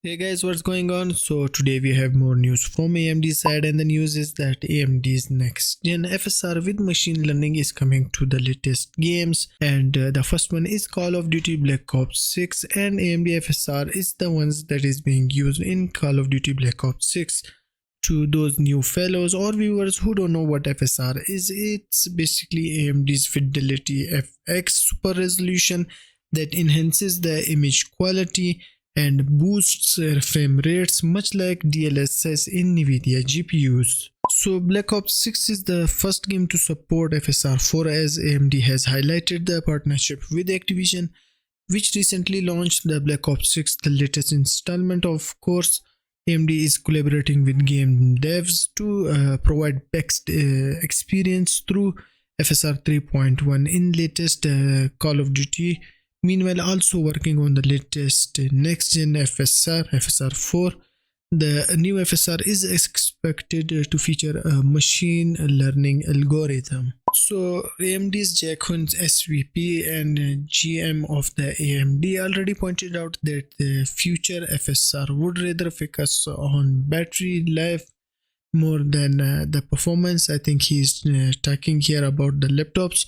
Hey guys, what's going on? So today we have more news from AMD side, and the news is that AMD's next gen FSR with machine learning is coming to the latest games, and the first one is Call of Duty Black Ops 6, and AMD FSR is the ones that is being used in Call of Duty Black Ops 6. To those new fellows or viewers who don't know what FSR is, it's basically AMD's Fidelity FX super resolution that enhances the image quality and boosts frame rates much like DLSS in Nvidia GPUs. So Black Ops 6 is the first game to support FSR 4, as AMD has highlighted the partnership with Activision, which recently launched the Black Ops 6, the latest installment. Of course, AMD is collaborating with game devs to provide best experience through FSR 3.1 in latest Call of Duty. Meanwhile, also working on the latest next-gen FSR 4. The new FSR is expected to feature a machine learning algorithm. So AMD's Jack Hunt, SVP and GM of the AMD, already pointed out that the future FSR would rather focus on battery life more than the performance. I think he's talking here about the laptops.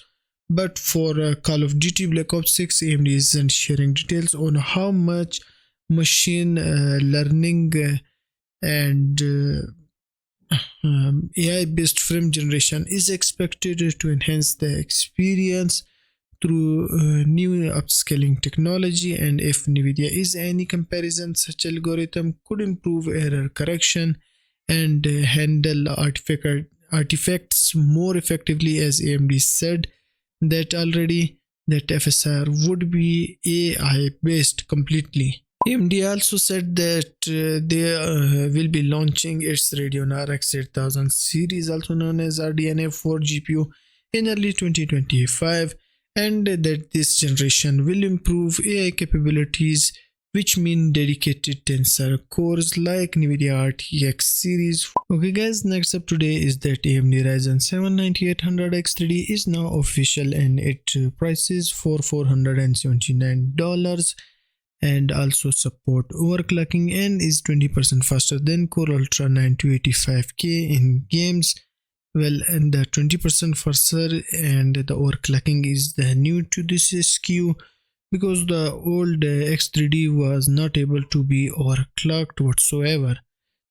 But for Call of Duty Black Ops 6, AMD isn't sharing details on how much machine learning and AI-based frame generation is expected to enhance the experience through new upscaling technology, and if Nvidia is any comparison, such algorithm could improve error correction and handle artifacts more effectively, as AMD said that already that FSR would be AI based completely. AMD also said that they will be launching its Radeon RX 8000 series, also known as RDNA-4 GPU, in early 2025, and that this generation will improve AI capabilities, which mean dedicated tensor cores like Nvidia RTX series. Okay guys, next up today is that AMD Ryzen 7 9800X3D is now official, and it prices for $479 and also support overclocking and is 20% faster than Core Ultra 9285K in games. Well, and the 20% faster and the overclocking is the new to this SKU, because the old X3D was not able to be overclocked whatsoever.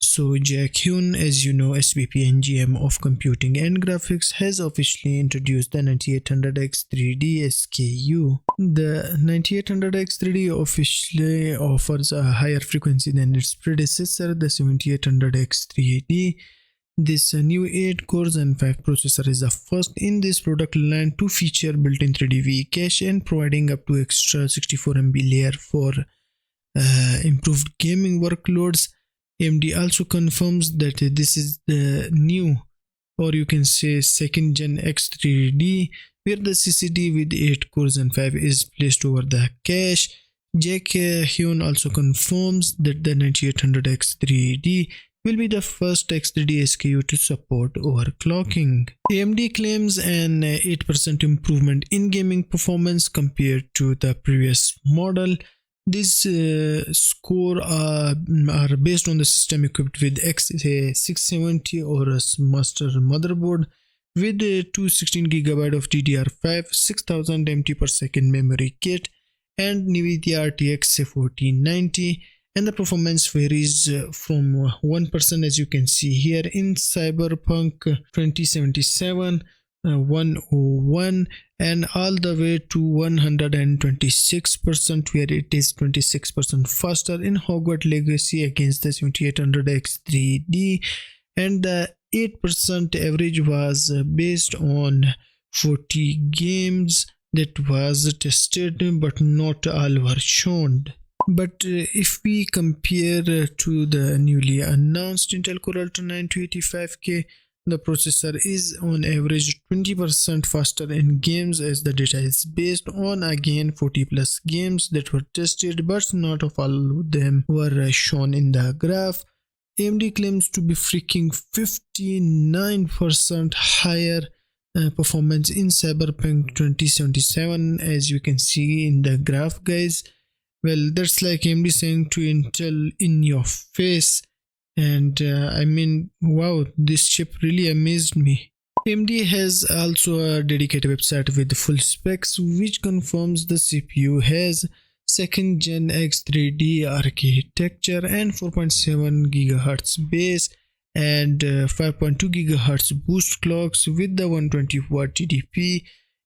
So Jack Hunt, as you know, SVP and GM of Computing and Graphics, has officially introduced the 9800X3D SKU. The 9800X3D officially offers a higher frequency than its predecessor, the 7800X3D. This new 8 cores and 5 processor is the first in this product line to feature built-in 3dV cache and providing up to extra 64 MB layer for improved gaming workloads. AMD also confirms that this is the new, or you can say second gen X3D, where the CCD with 8 cores and 5 is placed over the cache. Jack Hunt also confirms that the 9800X3D will be the first X3D SKU to support overclocking. AMD claims an 8% improvement in gaming performance compared to the previous model. These scores are based on the system equipped with X670 or a master motherboard with 216GB of DDR5, 6000 MT per second memory kit, and Nvidia RTX 1490. And the performance varies from 1%, as you can see here, in Cyberpunk 2077 101, and all the way to 126%, where it is 26% faster in Hogwarts Legacy against the 7800X3D, and the 8% average was based on 40 games that was tested, but not all were shown. But if we compare to the newly announced Intel Core Ultra 9285K, the processor is on average 20% faster in games, as the data is based on again 40 plus games that were tested, but not of all of them were shown in the graph. AMD claims to be freaking 59% higher performance in Cyberpunk 2077, as you can see in the graph guys. Well, that's like AMD saying to Intel in your face. And I mean, wow, this chip really amazed me. AMD has also a dedicated website with full specs which confirms the CPU has 2nd Gen X3D architecture and 4.7 GHz base and 5.2 GHz boost clocks with the 120 watt TDP.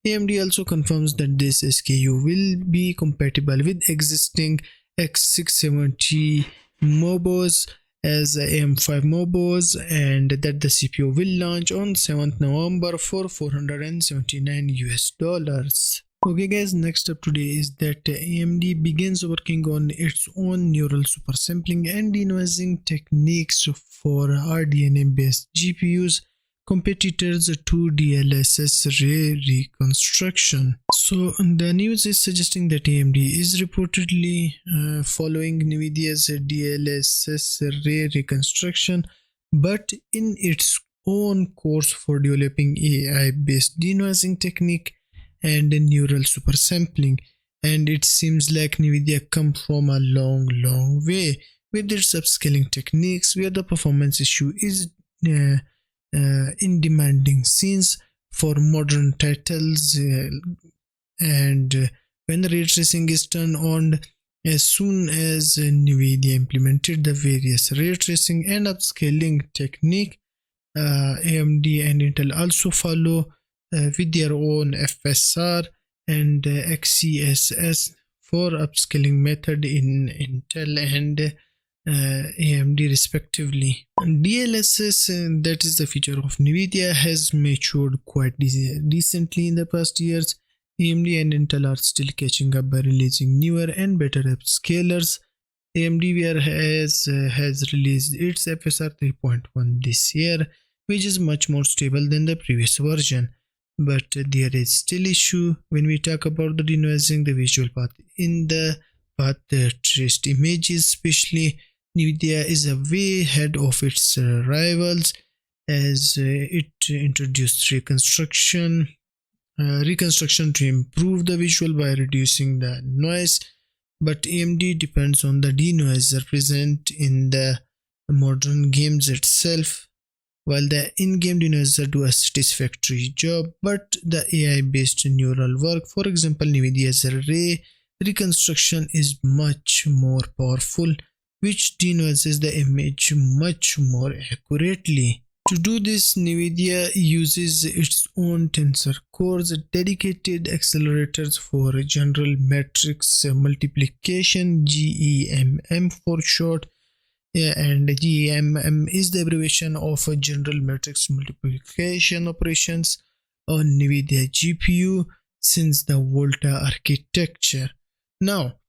AMD also confirms that this SKU will be compatible with existing X670 MOBOs as AM5 MOBOs and that the CPU will launch on 7th November for $479. Okay guys, next up today is that AMD begins working on its own neural supersampling and denoising techniques for RDNA-based GPUs, competitors to DLSS ray reconstruction. So the news is suggesting that AMD is reportedly following Nvidia's DLSS ray reconstruction, but in its own course for developing AI-based denoising technique and neural supersampling. And it seems like Nvidia come from a long way with its upscaling techniques where the performance issue is in demanding scenes for modern titles and when ray tracing is turned on. As soon as Nvidia implemented the various ray tracing and upscaling technique, AMD and Intel also follow with their own FSR and XeSS for upscaling method in Intel and AMD respectively. DLSS, that is the feature of Nvidia, has matured quite recently in the past years. AMD and Intel are still catching up by releasing newer and better upscalers. AMD has released its FSR 3.1 this year, which is much more stable than the previous version. But there is still issue when we talk about the denoising the visual path in the path traced images. Especially Nvidia is a way ahead of its rivals as it introduced reconstruction to improve the visual by reducing the noise, but AMD depends on the denoiser present in the modern games itself. While the in-game denoiser do a satisfactory job, but the AI-based neural work, for example Nvidia's ray reconstruction, is much more powerful, which denoises the image much more accurately. To do this, Nvidia uses its own tensor cores, dedicated accelerators for general matrix multiplication, GEMM for short. And GEMM is the abbreviation of general matrix multiplication operations on Nvidia GPU since the Volta architecture. Now,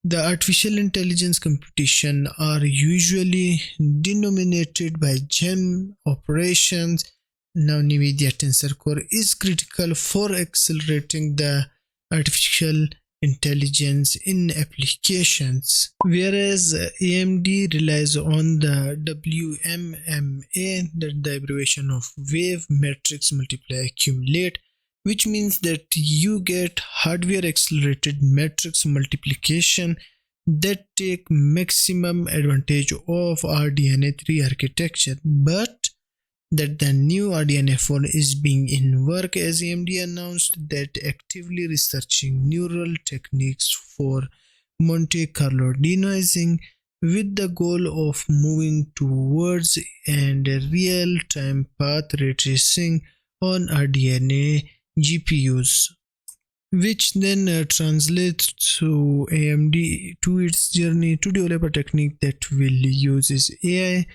the artificial intelligence computation are usually denominated by GEM operations. Now, Nvidia Tensor Core is critical for accelerating the artificial intelligence in applications, whereas AMD relies on the WMMA, that the abbreviation of wave matrix multiply accumulate, which means that you get hardware accelerated matrix multiplication that take maximum advantage of RDNA 3 architecture, but that the new RDNA 4 is being in work, as AMD announced that actively researching neural techniques for Monte Carlo denoising with the goal of moving towards and real-time path ray tracing on RDNA GPUs, which then translates to AMD to its journey to develop a technique that will use AI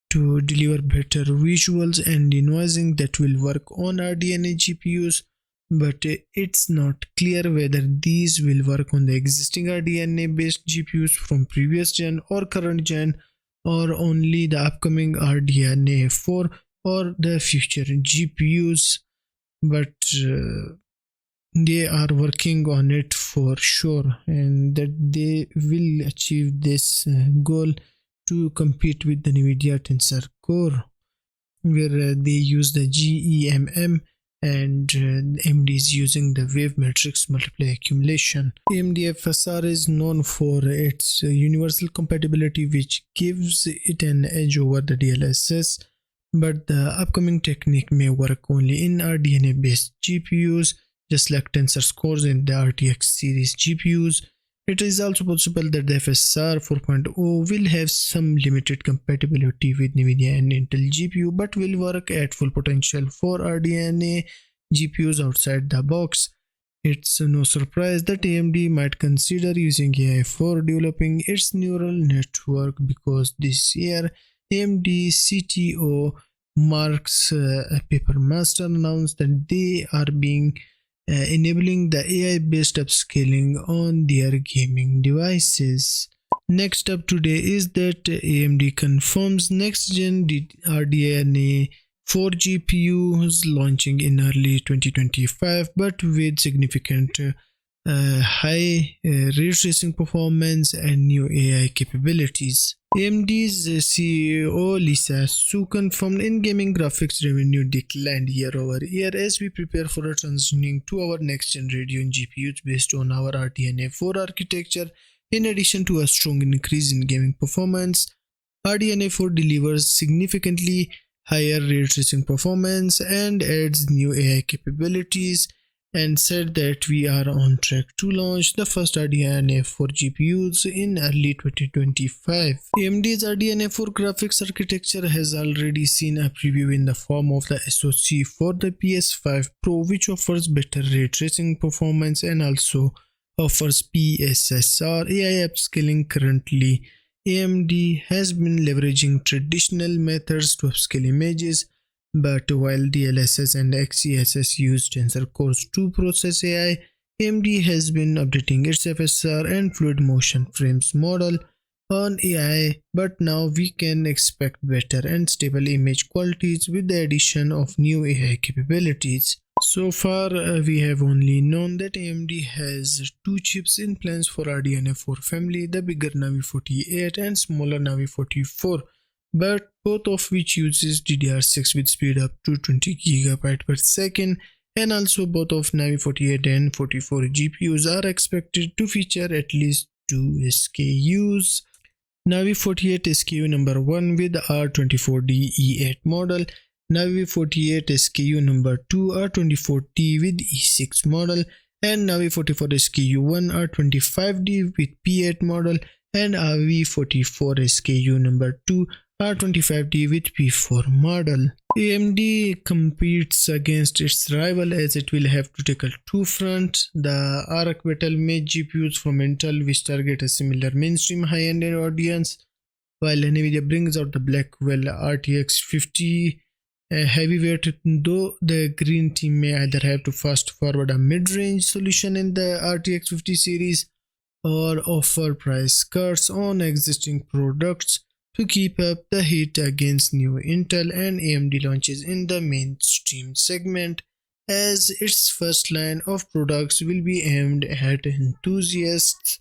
to deliver better visuals and denoising that will work on RDNA GPUs, but it's not clear whether these will work on the existing RDNA based GPUs from previous gen or current gen, or only the upcoming RDNA 4 or the future GPUs, but they are working on it for sure, and that they will achieve this goal to compete with the Nvidia Tensor Core, where they use the GEMM and AMD is using the wave matrix multiply accumulation. AMD FSR is known for its universal compatibility, which gives it an edge over the DLSS, but the upcoming technique may work only in RDNA-based GPUs, just like tensor cores in the RTX series GPUs. It is also possible that the FSR 4.0 will have some limited compatibility with Nvidia and Intel GPU, but will work at full potential for RDNA GPUs outside the box. It's no surprise that AMD might consider using AI for developing its neural network, because this year AMD CTO Marks Papermaster announced that they are enabling the AI-based upscaling on their gaming devices. Next up today is that AMD confirms next-gen RDNA 4 GPUs launching in early 2025, but with significant high ray tracing performance and new AI capabilities. AMD's CEO Lisa Su confirmed in-gaming graphics revenue declined year over year as we prepare for a transitioning to our next-gen Radeon GPUs based on our RDNA 4 architecture. In addition to a strong increase in gaming performance, RDNA 4 delivers significantly higher ray tracing performance and adds new AI capabilities, and said that we are on track to launch the first RDNA 4 GPUs in early 2025. AMD's RDNA 4 graphics architecture has already seen a preview in the form of the SoC for the PS5 Pro, which offers better ray tracing performance and also offers PSSR AI upscaling. Currently, AMD has been leveraging traditional methods to upscale images, but while DLSS and XeSS use tensor cores to process AI, AMD has been updating its FSR and fluid motion frames model on AI, but now we can expect better and stable image qualities with the addition of new AI capabilities. So far, we have only known that AMD has two chips in plans for RDNA 4 family, the bigger Navi 48 and smaller Navi 44. But both of which uses DDR6 with speed up to 20 GB per second, and also both of Navi 48 and 44 GPUs are expected to feature at least two SKUs. Navi 48 SKU number 1 with R24D E8 model, Navi 48 SKU number 2 R24T with E6 model, and Navi 44 SKU 1 R25D with P8 model, and Navi 44 SKU number 2 R25D with P4 model. AMD competes against its rival as it will have to tackle two fronts: the Arc Battle Mage GPUs from Intel, which target a similar mainstream high-end audience, while Nvidia brings out the Blackwell RTX 50 heavyweight, though the green team may either have to fast forward a mid-range solution in the RTX 50 series or offer price cuts on existing products to keep up the heat against new Intel and AMD launches in the mainstream segment, as its first line of products will be aimed at enthusiasts.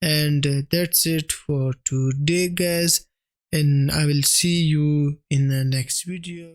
And that's it for today, guys, and I will see you in the next video.